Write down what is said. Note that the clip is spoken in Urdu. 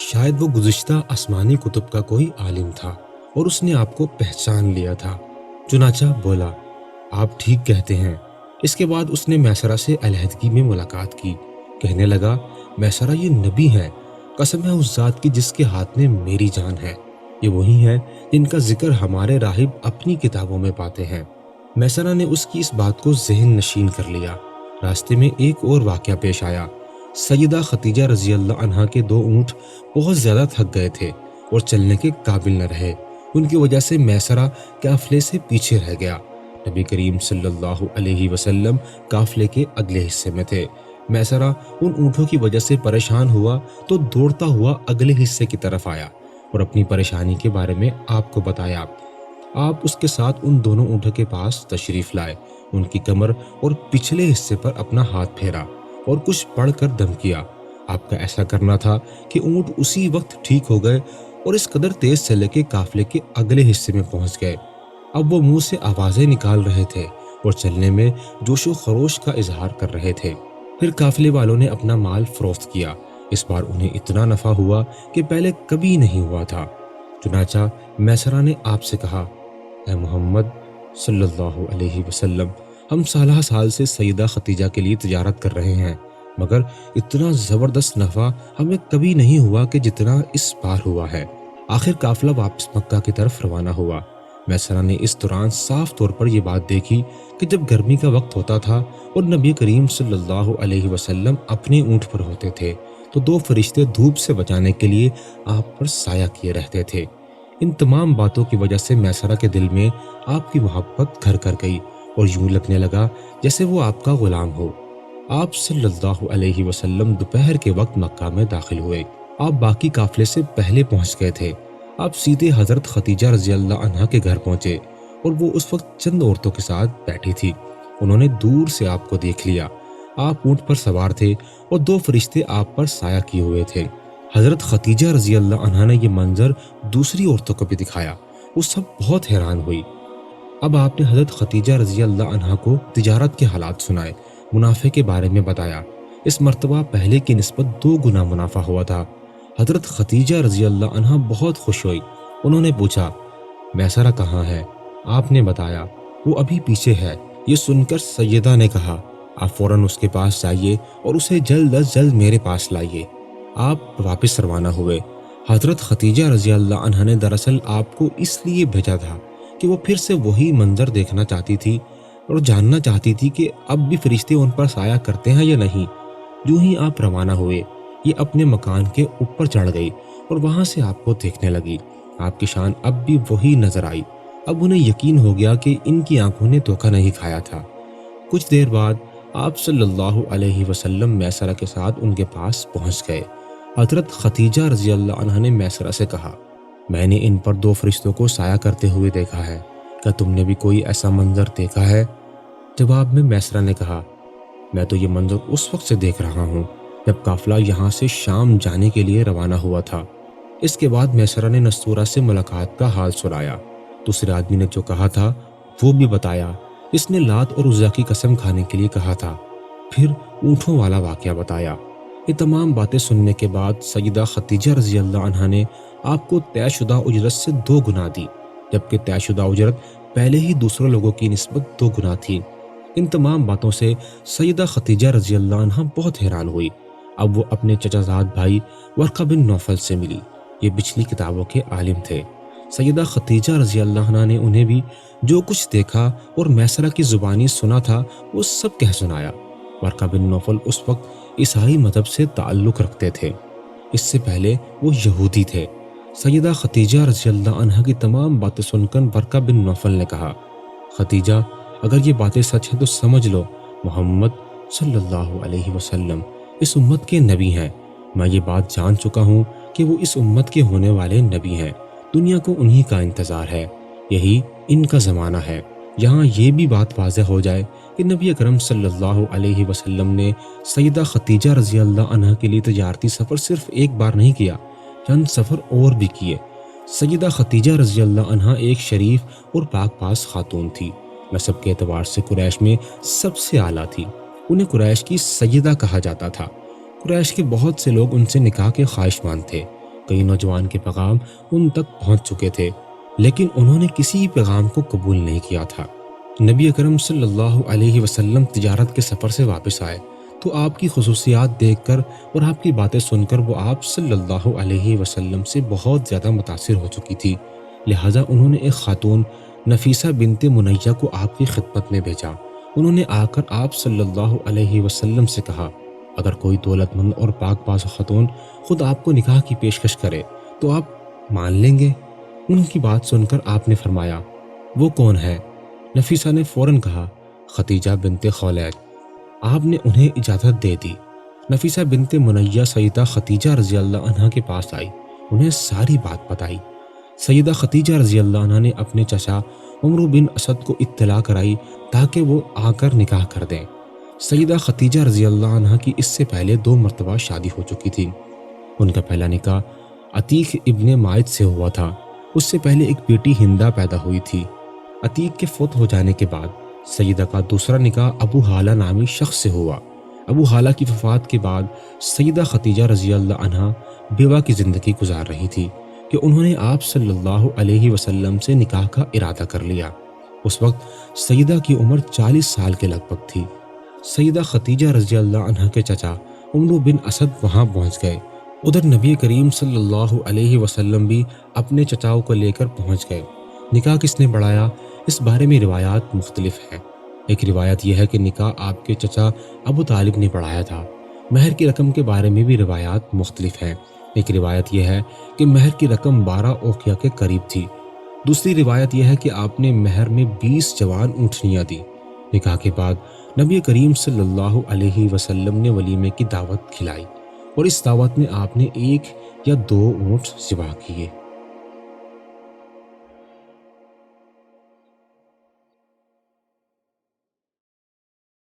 شاید وہ گزشتہ آسمانی کتب کا کوئی عالم تھا اور اس نے آپ کو پہچان لیا تھا۔ چنانچہ بولا، آپ ٹھیک کہتے ہیں۔ اس کے بعد اس نے میسرہ سے علیحدگی میں ملاقات کی۔ کہنے لگا، میسرہ یہ نبی ہے، قسم ہے اس ذات کی جس کے ہاتھ میں میری جان ہے۔ یہ وہی ہے جن کا ذکر ہمارے راہب اپنی کتابوں میں پاتے ہیں۔ میسرہ نے اس کی اس بات کو ذہن نشین کر لیا۔ راستے میں ایک اور واقعہ پیش آیا۔ سیدہ خدیجہ رضی اللہ عنہا کے 2 اونٹ بہت زیادہ تھک گئے تھے اور چلنے کے قابل نہ رہے۔ ان کی وجہ سے میسرہ قافلے سے پیچھے رہ گیا۔ نبی کریم صلی اللہ علیہ وسلم قافلے کے اگلے حصے میں تھے۔ میسرہ ان اونٹوں کی وجہ سے پریشان ہوا تو دوڑتا ہوا اگلے حصے کی طرف آیا اور اپنی پریشانی کے بارے میں آپ کو بتایا۔ آپ اس کے ساتھ ان دونوں اونٹوں کے پاس تشریف لائے، ان کی کمر اور پچھلے حصے پر اپنا ہاتھ پھیرا اور کچھ پڑھ کر دم کیا۔ آپ کا ایسا کرنا تھا کہ اونٹ اسی وقت ٹھیک ہو گئے اور اس قدر تیز چلے کہ قافلے کے اگلے حصے میں پہنچ گئے۔ اب وہ منہ سے آوازیں نکال رہے تھے اور چلنے میں جوش و خروش کا اظہار کر رہے تھے۔ پھر قافلے والوں نے اپنا مال فروخت کیا۔ اس بار انہیں اتنا نفع ہوا کہ پہلے کبھی نہیں ہوا تھا۔ چنانچہ میسرہ نے آپ سے کہا، اے محمد صلی اللہ علیہ وسلم، ہم سالہ سال سے سیدہ خدیجہ کے لیے تجارت کر رہے ہیں، مگر اتنا زبردست نفع ہمیں کبھی نہیں ہوا کہ جتنا اس بار ہوا ہے۔ آخر قافلہ واپس مکہ کی طرف روانہ ہوا۔ میسرہ نے اس دوران صاف طور پر یہ بات دیکھی کہ جب گرمی کا وقت ہوتا تھا اور نبی کریم صلی اللہ علیہ وسلم اپنے اونٹ پر ہوتے تھے تو 2 فرشتے دھوپ سے بچانے کے لیے آپ پر سایہ کیے رہتے تھے۔ ان تمام باتوں کی وجہ سے میسرہ کے دل میں آپ کی محبت گھر کر گئی اور یوں لگنے لگا جیسے وہ آپ کا غلام ہو۔ آپ صلی اللہ علیہ وسلم دوپہر کے وقت مکہ میں داخل ہوئے۔ آپ باقی قافلے سے پہلے پہنچ گئے تھے۔ آپ سیدھے حضرت خدیجہ رضی اللہ عنہا کے گھر پہنچے اور وہ اس وقت چند عورتوں کے ساتھ بیٹھی تھی۔ انہوں نے دور سے آپ کو دیکھ لیا۔ آپ اونٹ پر سوار تھے اور 2 فرشتے آپ پر سایہ کیے ہوئے تھے۔ حضرت خدیجہ رضی اللہ عنہا نے یہ منظر دوسری عورتوں کو بھی دکھایا۔ وہ سب بہت حیران ہوئی۔ اب آپ نے حضرت خدیجہ رضی اللہ عنہا کو تجارت کے حالات سنائے، منافع کے بارے میں بتایا۔ اس مرتبہ پہلے کی نسبت 2 گنا منافع ہوا تھا۔ حضرت خدیجہ رضی اللہ عنہا بہت خوش ہوئی۔ انہوں نے پوچھا، میسرہ کہاں ہے؟ آپ نے بتایا، وہ ابھی پیچھے ہے۔ یہ سن کر سیدہ نے کہا، آپ فوراً اس کے پاس جائیے اور اسے جلد از جلد میرے پاس لائیے۔ آپ واپس روانہ ہوئے۔ حضرت خدیجہ رضی اللہ عنہا نے دراصل آپ کو اس لیے بھیجا تھا کہ وہ پھر سے وہی منظر دیکھنا چاہتی تھی اور جاننا چاہتی تھی کہ اب بھی فرشتے ان پر سایہ کرتے ہیں یا نہیں۔ جو ہی آپ روانہ ہوئے، یہ اپنے مکان کے اوپر چڑھ گئی اور وہاں سے آپ کو دیکھنے لگی۔ آپ کی شان اب بھی وہی نظر آئی۔ اب انہیں یقین ہو گیا کہ ان کی آنکھوں نے دھوکہ نہیں کھایا تھا۔ کچھ دیر بعد آپ صلی اللہ علیہ وسلم میسرہ کے ساتھ ان کے پاس پہنچ گئے۔ حضرت خدیجہ رضی اللہ عنہا نے میسرہ سے کہا، میں نے ان پر 2 فرشتوں کو سایہ کرتے ہوئے دیکھا ہے، کیا تم نے بھی کوئی ایسا منظر دیکھا ہے؟ جواب میں میسرہ نے کہا، میں تو یہ منظر اس وقت سے دیکھ رہا ہوں جب قافلہ یہاں سے شام جانے کے لیے روانہ ہوا تھا۔ اس کے بعد میسرہ نے نستورہ سے ملاقات کا حال سنایا۔ دوسرے آدمی نے جو کہا تھا وہ بھی بتایا۔ اس نے لات اور عزا کی قسم کھانے کے لیے کہا تھا۔ پھر اونٹوں والا واقعہ بتایا۔ یہ تمام باتیں سننے کے بعد سیدہ خدیجہ رضی اللہ عنہا نے آپ کو طے شدہ اجرت سے 2 گنا دی، جبکہ طے شدہ اجرت پہلے ہی دوسرے لوگوں کی نسبت 2 گنا تھی۔ ان تمام باتوں سے سیدہ خدیجہ رضی اللہ عنہا بہت حیران ہوئی۔ اب وہ اپنے چچا زاد بھائی ورقہ بن نوفل سے ملی۔ یہ پچھلی کتابوں کے عالم تھے۔ سیدہ خدیجہ رضی اللہ عنہا نے انہیں بھی جو کچھ دیکھا اور میسرہ کی زبانی سنا تھا وہ سب کہہ سنایا۔ ورقہ بن نوفل اس وقت عیسائی مذہب سے تعلق رکھتے تھے۔ اس سے پہلے وہ یہودی تھے۔ سیدہ خدیجہ رضی اللہ عنہا کی تمام باتیں سن کر ورقہ بن نوفل نے کہا، خدیجہ اگر یہ باتیں سچ ہیں تو سمجھ لو محمد صلی اللہ علیہ وسلم اس امت کے نبی ہیں۔ میں یہ بات جان چکا ہوں کہ وہ اس امت کے ہونے والے نبی ہیں۔ دنیا کو انہی کا انتظار ہے، یہی ان کا زمانہ ہے۔ یہاں یہ بھی بات واضح ہو جائے کہ نبی اکرم صلی اللہ علیہ وسلم نے سیدہ خدیجہ رضی اللہ عنہا کے لیے تجارتی سفر صرف ایک بار نہیں کیا، چند سفر اور بھی کیے۔ سیدہ خدیجہ رضی اللہ عنہا ایک شریف اور پاک باز خاتون تھی۔ نسب کے اعتبار سے قریش میں سب سے اعلیٰ تھی۔ انہیں قریش کی سیدہ کہا جاتا تھا۔ قریش کے بہت سے لوگ ان سے نکاح کے خواہشمند تھے۔ کئی نوجوان کے پیغام ان تک پہنچ چکے تھے، لیکن انہوں نے کسی پیغام کو قبول نہیں کیا تھا۔ نبی اکرم صلی اللہ علیہ وسلم تجارت کے سفر سے واپس آئے تو آپ کی خصوصیات دیکھ کر اور آپ کی باتیں سن کر وہ آپ صلی اللہ علیہ وسلم سے بہت زیادہ متاثر ہو چکی تھی، لہٰذا انہوں نے ایک خاتون نفیسہ بنت منیہ کو آپ کی خدمت میں بھیجا۔ انہوں نے آ کر آپ صلی اللہ علیہ وسلم سے کہا، اگر کوئی دولت مند اور پاک باز خاتون خود آپ کو نکاح کی پیشکش کرے تو آپ مان لیں گے؟ ان کی بات سن کر آپ نے فرمایا، وہ کون ہے؟ نفیسہ نے فوراً کہا، خدیجہ بنت خولید۔ آپ نے انہیں اجازت دے دی۔ نفیسہ بنت منیہ سیدہ خدیجہ رضی اللہ عنہا کے پاس آئی، انہیں ساری بات بتائی۔ سیدہ خدیجہ رضی اللہ عنہا نے اپنے چچا عمرو بن اسد کو اطلاع کرائی تاکہ وہ آ کر نکاح کر دیں۔ سیدہ خدیجہ رضی اللہ عنہا کی اس سے پہلے 2 مرتبہ شادی ہو چکی تھی۔ ان کا پہلا نکاح عتیق ابن مائد سے ہوا تھا۔ اس سے پہلے ایک بیٹی ہندہ پیدا ہوئی تھی۔ عتیق کے فوت ہو جانے کے بعد سیدہ کا دوسرا نکاح ابو حالہ نامی شخص سے ہوا۔ ابو حالہ کی وفات کے بعد سیدہ خدیجہ رضی اللہ عنہا بیوہ کی زندگی گزار رہی تھی کہ انہوں نے آپ صلی اللہ علیہ وسلم سے نکاح کا ارادہ کر لیا۔ اس وقت سیدہ کی عمر 40 سال کے لگ بھگ تھی۔ سیدہ خدیجہ رضی اللہ عنہا کے چچا عمرو بن اسد وہاں پہنچ گئے۔ ادھر نبی کریم صلی اللہ علیہ وسلم بھی اپنے چچاؤں کو لے کر پہنچ گئے۔ نکاح کس نے بڑھایا، اس بارے میں روایات مختلف ہیں۔ ایک روایت یہ ہے کہ نکاح آپ کے چچا ابو طالب نے بڑھایا تھا۔ مہر کی رقم کے بارے میں بھی روایات مختلف ہیں۔ ایک روایت یہ ہے کہ مہر کی رقم 12 اوقیہ کے قریب تھی۔ دوسری روایت یہ ہے کہ آپ نے مہر میں 20 جوان اونٹنیاں دی۔ نکاح کے بعد نبی کریم صلی اللہ علیہ وسلم نے ولیمے کی دعوت کھلائی اور اس دعوت میں آپ نے 1 یا 2 اونٹ ذبح کیے۔